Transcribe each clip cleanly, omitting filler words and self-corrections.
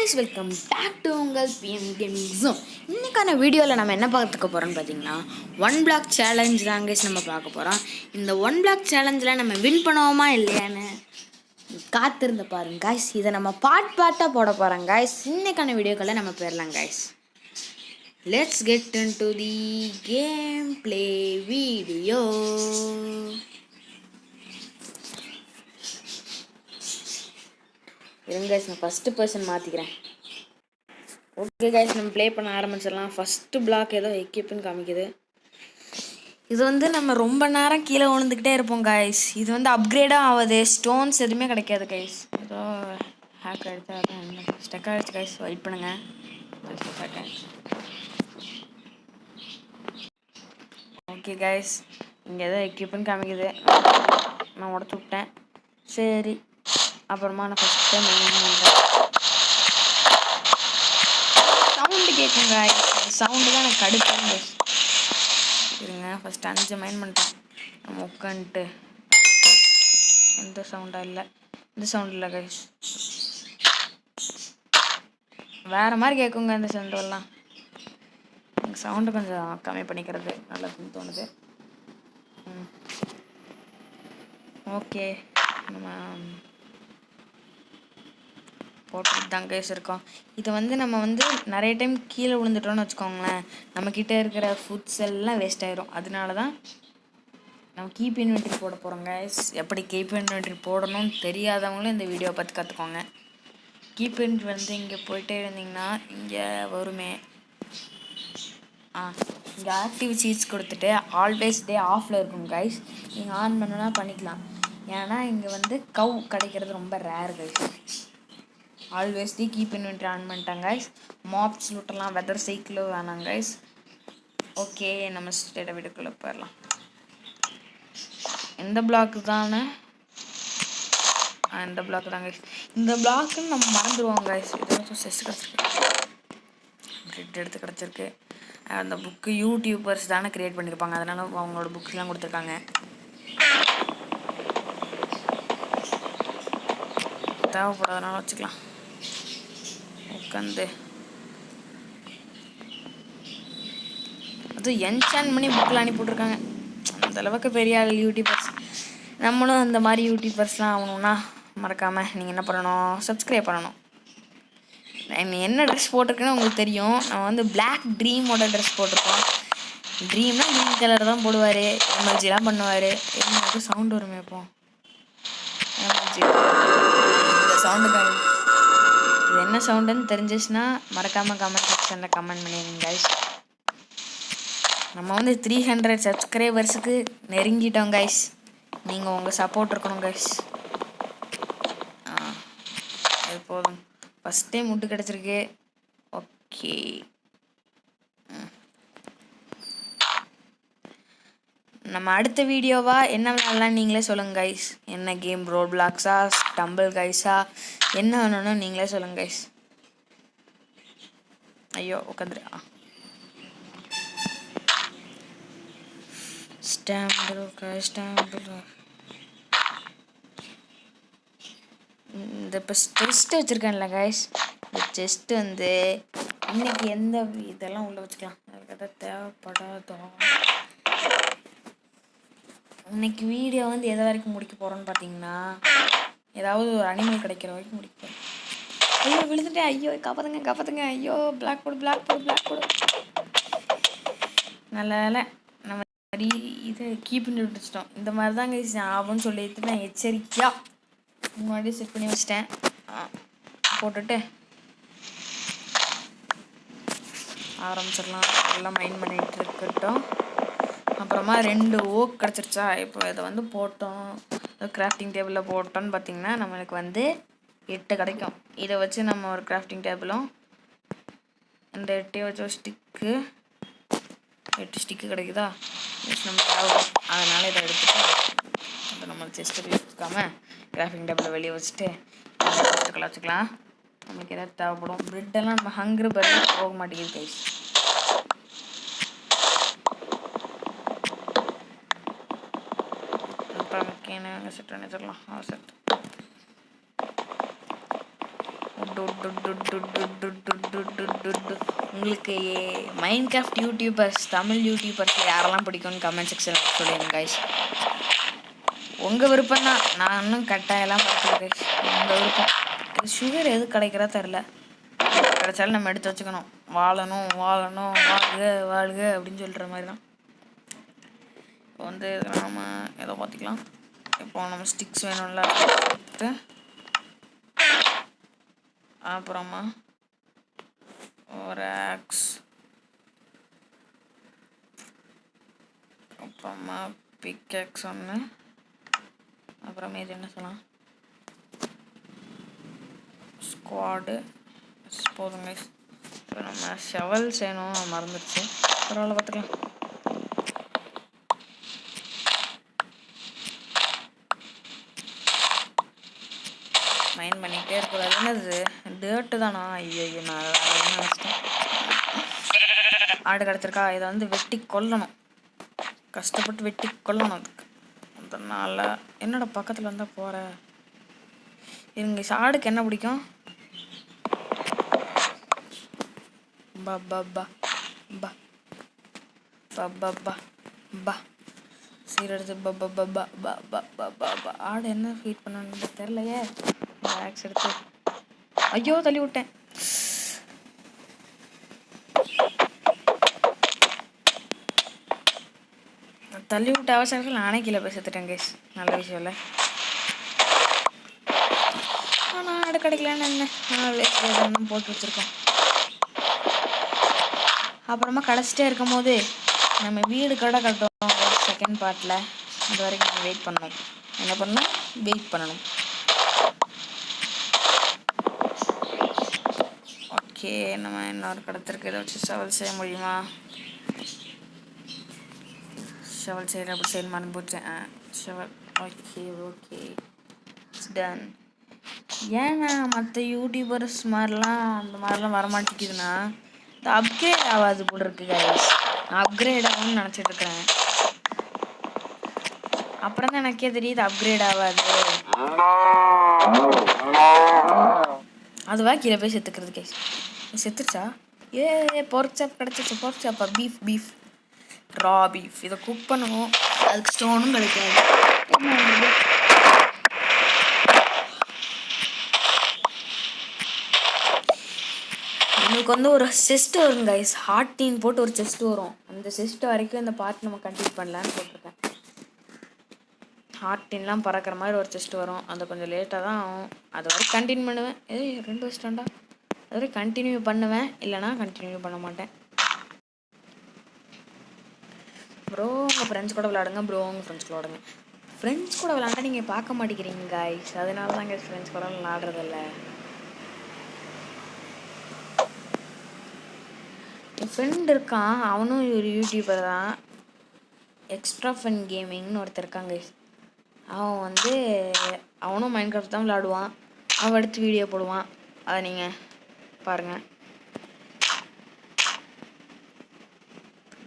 guys, welcome back to உங்கள் PM gaming zone. இன்னைக்கான வீடியோவில் நம்ம என்ன பார்த்துக்க போகிறோம்னு பார்த்தீங்கன்னா, ஒன் பிளாக் சேலஞ்ச் தான் guys நம்ம பார்க்க போகிறோம். இந்த ஒன் பிளாக் சேலஞ்சில் நம்ம வின் பண்ணுவோமா இல்லையான்னு காத்திருந்து பாருங்க guys. இதை நம்ம பார்ட்டாக போட போகிறோம் guys. இன்னைக்கான வீடியோக்களில் நம்ம போயிடலாம் guys. Let's get into the gameplay video. இருங்க கைஸ், நான் ஃபஸ்ட்டு பர்சன் மாற்றிக்கிறேன். ஓகே கைஸ், நம்ம ப்ளே பண்ண ஆரம்பிச்சிடலாம். ஃபஸ்ட்டு பிளாக் ஏதோ எக்யூப்னு காமிக்குது. இது வந்து நம்ம ரொம்ப நேரம் கீழே விழுந்துக்கிட்டே இருப்போம் கைஸ். இது வந்து அப்கிரேடாக ஆகுது, ஸ்டோன்ஸ் எதுவுமே கிடைக்காது கைஸ். ஏதோ ஹேக் ஆகிடுச்சு, அதான் ஸ்டக் ஆகிடுச்சு கைஸ். வெயிட் பண்ணுங்க. ஓகே கைஸ், இங்கே ஏதோ எக்யூப்னு காமிக்குது. நான் உடச்சு விட்டேன். சரி, அப்புறமா நான் ஃபஸ்ட் டைம் பண்ணுறேன். சவுண்டு கேட்குங்க, சவுண்டு தான் எனக்கு கடுப்பாங்க. இருங்க, ஃபஸ்ட்டு 5 மைன் பண்ணிட்டேன். நம்ம உட்காந்துட்டு எந்த சவுண்டாக இல்லை, இந்த சவுண்ட் இல்லை கைஸ். வேறு மாதிரி கேட்குங்க இந்த சவுண்டெல்லாம். எனக்கு சவுண்டு கொஞ்சம் கம்மி பண்ணிக்கிறது நல்லதுன்னு தோணுது. ஓகே, நம்ம போட்டுட்டு தான் கைஸ் இருக்கோம். இது வந்து நம்ம வந்து நிறைய டைம் கீழே விழுந்துட்டோம்னு வச்சுக்கோங்களேன், நம்மக்கிட்ட இருக்கிற ஃபுட்ஸ் எல்லாம் வேஸ்ட் ஆயிரும். அதனால தான் நம்ம கீப் இன்வென்ட்ரி போட போகிறோம் கைஸ். எப்படி கீப் இன்வென்ட்ரி போடணும்னு தெரியாதவங்களும் இந்த வீடியோ பார்த்து கற்றுக்கோங்க. கீப் இன்வென்ட்ரி வந்து இங்கே போயிட்டே இருந்தீங்கன்னா இங்கே வருமே, இங்கே ஆக்டிவ் சீட்ஸ் கொடுத்துட்டு ஆல்வேஸ் டே ஆஃபில் இருக்கும் கைஸ். நீங்கள் ஆன் பண்ணனா பண்ணிக்கலாம். ஏன்னா இங்கே வந்து கவ் கிடைக்கிறது ரொம்ப rare guys. Always the keep inventory on பண்ணிட்டாங்க கைஸ். மாப்ஸ் லூட்டெல்லாம் வெதர் சைக்கிளும் வேணாங்க கைஸ். ஓகே, நம்ம ஸ்டேட்டை வீட்டுக்குள்ளே போயிடலாம். எந்த பிளாக்கு தானே? இந்த பிளாக்கு தான் கைஸ். இந்த பிளாக்குன்னு நம்ம மறந்துடுவோம் கைஸ். ஏதாச்சும் செஸ் கிடச்சிருக்கு, பிரெட் எடுத்து கிடச்சிருக்கு. அந்த புக்கு யூடியூபர்ஸ் தானே க்ரியேட் பண்ணியிருப்பாங்க, அதனால அவங்களோட புக்ஸ்லாம் கொடுத்துருக்காங்க. தேவைப்படாதனால வச்சுக்கலாம். உட்காந்து அது என்சான் பண்ணி புக்கில் அனுப்பி விட்ருக்காங்க. அந்தளவுக்கு பெரிய ஆள் யூடியூபர்ஸ். நம்மளும் அந்த மாதிரி யூடியூபர்ஸ்லாம் ஆகணும்னா மறக்காமல் நீங்கள் என்ன பண்ணணும், சப்ஸ்கிரைப் பண்ணணும். என்ன ட்ரெஸ் போட்டிருக்குன்னு உங்களுக்கு தெரியும். நம்ம வந்து பிளாக் ட்ரீமோட ட்ரெஸ் போட்டிருக்கோம். ட்ரீம்னா க்ரீன் கலர் தான் போடுவார், எம்எல்ஜிலாம் பண்ணுவார். எனக்கு சவுண்டு வருமே இப்போ. எம்எல்ஜி இந்த சவுண்டு இது என்ன சவுண்டுன்னு தெரிஞ்சிச்சுன்னா மறக்காமல் கமெண்ட் செக்ஷனில் கமெண்ட் பண்ணிடுங்க கைஸ். நம்ம வந்து 300 சப்ஸ்கிரைபர்ஸுக்கு நெருங்கிட்டோம் கைஸ். நீங்கள் உங்கள் சப்போர்ட் இருக்கணும் கைஸ். அது போதும். ஃபஸ்ட் டைம் முட்டு கிடச்சிருக்கு. ஓகே, நம்ம அடுத்த வீடியோவாக என்ன விளையாடலாம் நீங்களே சொல்லுங்கள் கைஸ். என்ன கேம், ரோட் பிளாக்ஸா, ஸ்டம்பிள் கைஸா, என்ன வேணும்னு நீங்களே சொல்லுங்கள் கைஸ். ஐயோ உட்காந்துரு. ஸ்டாம்பிள் இந்த இப்போ செஸ்ட்டு வச்சுருக்கேன்ல கைஸ். இந்த செஸ்ட்டு வந்து இன்னைக்கு எந்த இதெல்லாம் உள்ளே வச்சுக்கலாம், அதுக்கு எதாவது தேவைப்படாதோ. இன்னைக்கு வீடியோ வந்து எதை வரைக்கும் முடிக்க போகிறோன்னு பார்த்தீங்கன்னா, ஏதாவது ஒரு அனிமல் கிடைக்கிற வரைக்கும் முடிக்க போகிறோம். ஐயோ விழுந்துட்டேன், ஐயோ காப்பாற்றுங்க. ஐயோ பிளாக் போடு. நல்ல வேலை நம்ம இதை கீப் பண்ணி விட்டுச்சிட்டோம். இந்த மாதிரி தான் கைஸ் ஆகும்னு சொல்லிட்டு நான் எச்சரிக்கையாக முன்னாடியே செட் பண்ணி வச்சிட்டேன். போட்டுட்டு ஆரம்பிச்சிடலாம். எல்லாம் மைண்ட் பண்ணிகிட்டு இருக்கட்டும். அப்புறமா 2 ஓக் கிடச்சிருச்சா. இப்போ இதை வந்து போட்டோம், கிராஃப்டிங் டேபிளில் போட்டோன்னு பார்த்தீங்கன்னா நம்மளுக்கு வந்து 8 கிடைக்கும். இதை வச்சு நம்ம ஒரு கிராஃப்டிங் டேபிளும் இந்த 8 வச்சு ஒரு ஸ்டிக்கு 8 ஸ்டிக்கு கிடைக்குதா. நம்ம தேவைப்படும், அதனால் இதை எடுத்துட்டு அதை நம்ம செஸ்ட்டு வச்சுக்காமல் கிராஃப்டிங் டேபிளை வெளியே வச்சுட்டு வச்சுக்கலாம். நம்மளுக்கு எதாவது தேவைப்படும். பிரெட்டெல்லாம் நம்ம ஹங்க்ரு பர்டு போக மாட்டேங்குது கைஸ். செட் பண்ணி வச்சிடலாம். செட் உங்களுக்கு மைன்கிராஃப்ட் யூடியூபர்ஸ், தமிழ் யூடியூபர்ஸ் யாரெல்லாம் பிடிக்கும்னு கமெண்ட் செக்ஷனில் சொல்லுங்கள் கைஸ். உங்கள் விருப்பம் தான், நான் இன்னும் கட்டாயெல்லாம் பார்க்கல. உங்கள் விருப்பம். இது சுகர் எது கிடைக்கிறா தெரில, கிடைச்சாலும் நம்ம எடுத்து வச்சுக்கணும். வாழணும் வாழணும் வாழ்க வாழ்க அப்படின்னு சொல்கிற மாதிரி தான். இப்போ வந்து நாம் ஏதோ பார்த்துக்கலாம். இப்போ நம்ம ஸ்டிக்ஸ் வேணும்ல, அப்புறமா ஒரு ஆக்ஸ், அப்புறமா பிக்ஆக்ஸ் ஒன்று, அப்புறமே இது என்ன சொல்லலாம், ஸ்குவாடு போதுங்க. இப்போ நம்ம ஷவல் செய்யணும், மறந்துடுச்சு, பரவாயில்ல பார்த்துக்கலாம். மைண்ட் பண்ணிகிட்டே இருக்கக்கூடாது. என்னது டேர்ட்டு தானா? ஐயோ நான் நினச்சிட்டேன். ஆடு கிடச்சிருக்கா, இதை வந்து வெட்டி கொல்லணும், கஷ்டப்பட்டு வெட்டி கொல்லணும். அதுக்கு அதனால் என்னோட பக்கத்தில் வந்தால் போகிற இருங்க. ஆடுக்கு என்ன பிடிக்கும்? பா பா பா பா பா பா பா பா சீரடுத்து பா பா பா பா பா பா பா பா பா. ஆடு என்ன ஃபீட் பண்ணணுன்னு தெரிலையே. ஆக்ஸ் எடுத்து ஐயோ தள்ளி விட்டேன். தள்ளி விட்ட அவசரத்தில் நானே கீழே போய் செத்துட்டேன் கேஸ். நல்ல விஷயம் இல்லை. ஆனால் ஆடு கிடைக்கலன்னு என்ன போட்டு வச்சுருக்கோம். அப்புறமா கடைச்சிட்டே இருக்கும் போது நம்ம வீடு கடை கட்டுவோம் செகண்ட் பார்ட்டில். அது வரைக்கும் நம்ம வெயிட் பண்ணணும். என்ன பண்ணணும்? வெயிட் பண்ணணும். ஓகே, நம்ம இன்னொரு கடத்திற்கு இதை வச்சு ஷவல் செய்ய முடியுமா? ஷவல் செய்கிற அப்படி செய்ய மறந்து போச்சேன். ஷவல் ஓகே ஓகே டன். ஏன்னா மற்ற யூடியூபர்ஸ் மாதிரிலாம் அந்த மாதிரிலாம் வரமாட்டேங்குதுன்னா இது அப்கிரேட் ஆகாது போல் இருக்கு கைஸ். நான் அப்கிரேட் ஆகும்னு நினச்சிட்டு இருக்கிறேன். அப்புறம் தான் எனக்கே தெரியுது அப்கிரேட் ஆகாது. அதுவா கீழே போய் செத்துக்கிறது கைஸ். செத்துருச்சா? போர்க் சாப் கிடச்சிச்சு. போர்க் சாப்பா? பீஃப் பீஃப் ரா பீஃப். இதை குக் பண்ணுவோம், அதுக்கு ஸ்டோனும் கிடைக்காது. நம்மளுக்கு வந்து ஒரு செஸ்ட் வரும் கைஸ். ஹார்டின் போட்டு ஒரு செஸ்ட் வரும். அந்த செஸ்ட் வரைக்கும் இந்த பார்ட் நம்ம கம்ப்ளீட் பண்ணலான்னு போட்டிருக்கேன். ஹார்டின்லாம் பறக்கிற மாதிரி ஒரு செஸ்ட் வரும். அது கொஞ்சம் லேட்டாக தான் ஆகும். அது வரைக்கும் கண்டினியூ பண்ணுவேன். 2 வச்சுட்டாண்டா. அது வரைக்கும் கண்டினியூ பண்ணுவேன், இல்லைனா கண்டினியூ பண்ண மாட்டேன். ப்ரோ உங்கள் ஃப்ரெண்ட்ஸ் கூட விளாடுங்க. ப்ரோ உங்கள் ஃப்ரெண்ட்ஸ் கூட விளாடுங்க. ஃப்ரெண்ட்ஸ் கூட விளாண்டா நீங்கள் பார்க்க மாட்டேங்கிறீங்க கைஸ். அதனால தான் கைஸ் ஃப்ரெண்ட்ஸ் கூட விளாடுறதில்ல. என் ஃப்ரெண்ட் இருக்கான், அவனும் ஒரு யூடியூபர் தான். எக்ஸ்ட்ரா ஃபன் கேமிங்னு ஒருத்தர் இருக்காங்க. அவன் வந்து அவனும் மைன்கிராஃப்ட் தான் விளாடுவான். அவன் எடுத்து வீடியோ போடுவான். அதை நீங்கள் பாருங்கள்.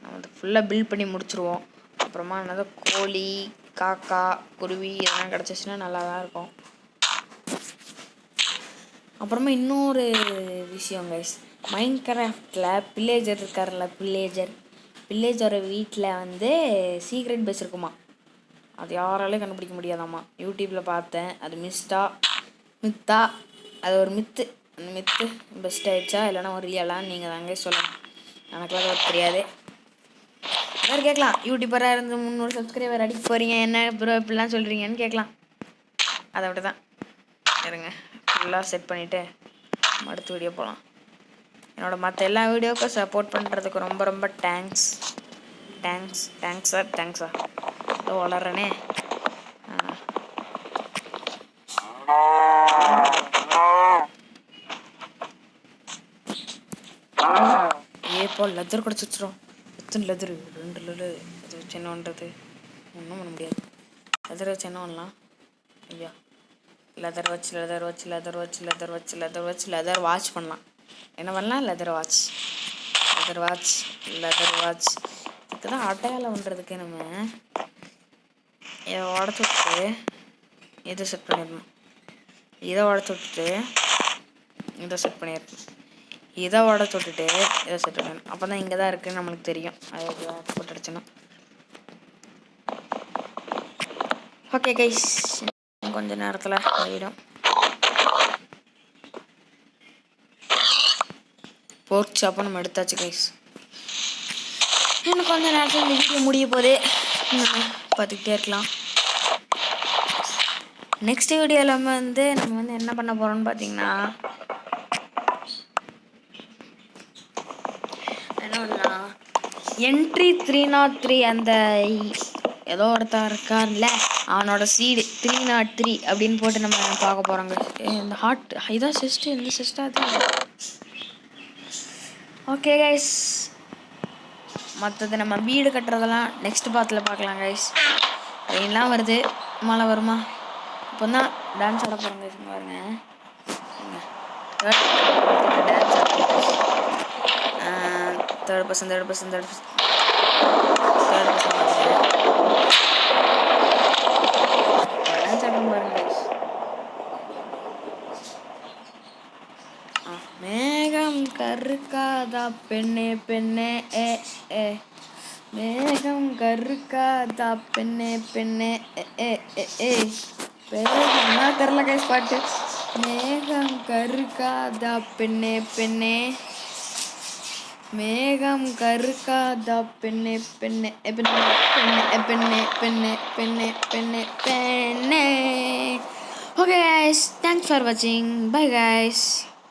நம்ம அதை ஃபுல்லாக பில்ட் பண்ணி முடிச்சுருவோம். அப்புறமா என்னது கோழி, காக்கா, குருவி இதெல்லாம் கிடச்சிச்சின்னா நல்லா தான் இருக்கும். அப்புறமா இன்னொரு விஷயம் கைஸ், மைன்கிராஃப்டில் பில்லேஜர் இருக்கார்ல, பில்லேஜரோட வீட்டில் வந்து சீக்ரெட் பேஸ் இருக்குமா. அது யாராலையும் கண்டுபிடிக்க முடியாதாம்மா. யூடியூப்பில் பார்த்தேன். அது மித்தா அது ஒரு மித்து. அந்த மித்து பெஸ்ட் ஆகிடுச்சா இல்லைனா ஒரு ரியலான்னு நீங்கள் தாங்க சொல்லணும். எனக்குலாம் அது தெரியாது. எல்லோரும் கேட்கலாம், யூடியூபராக இருந்து 300 சப்ஸ்கிரைபர் அடிக்க போகிறீங்க, என்ன ப்ரோ இப்படிலாம் சொல்கிறீங்கன்னு கேட்கலாம். அதை விட தான் இருங்க, ஃபுல்லாக செட் பண்ணிவிட்டு அடுத்த வீடியோ போகலாம். என்னோடய மற்ற எல்லா வீடியோவுக்கும் சப்போர்ட் பண்ணுறதுக்கு ரொம்ப ரொம்ப தேங்க்ஸ் சார். இதோ வளர்றேனே. ஏப்போ லெதர் கிடச்சிச்சிரும். எத்தனை லெதரு? 2 லெதரு. அது வச்சு என்ன பண்ணுறது? ஒன்றும் பண்ண முடியாது. லெதர் வச்சு என்ன பண்ணலாம்? ஐயா, லெதர் வாட்ச் பண்ணலாம். என்ன பண்ணலாம்? Leather watch. இதுக்கு தான் அடையாளம் பண்ணுறதுக்கு நம்ம இதை உடச்சி விட்டு இதை செட் பண்ணிடணும். இதை உடச்சி விட்டுட்டு இதை செட் பண்ணியிருக்கணும். இதை ஓட தொட்டுட்டு இதை செட் பண்ணணும். அப்போ தான் இங்கே தான் இருக்குதுன்னு நம்மளுக்கு தெரியும். அதை போட்டுடுச்சுன்னா ஓகே கைஸ், கொஞ்சம் நேரத்தில் ஆகிடும். போர்க் ஷாப்பை நம்ம எடுத்தாச்சு கைஸ். இன்னும் கொஞ்சம் நேரத்தில் இந்த வீடியோ முடிய போதே பார்த்துக்கிட்டே இருக்கலாம். நெக்ஸ்ட் வீடியோவில் நம்ம என்ன பண்ண போகிறோம்னு பார்த்தீங்கன்னா, என்ன பண்ணலாம், என்ட்ரி 303 அந்த ஏதோ ஒருத்தன் இருக்கான்ல அவனோட சீடு 303 அப்படின்னு போட்டு நம்ம பார்க்க போகிறோங்க. இந்த ஹார்ட் இதான் சிஸ்ட்டு, இந்த சிஸ்டாக தான். ஓகே கைஸ், மற்றது நம்ம வீடு கட்டுறதெல்லாம் நெக்ஸ்ட் பாத்தில் பார்க்கலாம் கைஸ். ரெயின்லாம் வருது, மழை வருமா? இப்போ தான் டான்ஸ் ஆட போகிறோம் கைஸ். பாருங்க, டான்ஸ் தேர்ட் பர்சன் டான்ஸ் ஆடும் பாருங்க கைஸ். மேகம் கருக்காதா பெண்ணே பெண்ணே ஏ ஏ, மேகம் கருக்காதா பெண்ணே பெண்ணே ஏ ஏ ஏ, என்ன தெரில கைஸ் பாட்டு. மேகம் கருக்காதா பெண்ணே பெண்ணே, மேகம் கருக்காதா பெண்ணே பெண்ணே பெண்ணே பெண்ணே பெண்ணே பெண்ணே பெண்ணே பெண்ணே. ஓகே கைஸ், தேங்க்ஸ் ஃபார் வாட்சிங். Bye guys.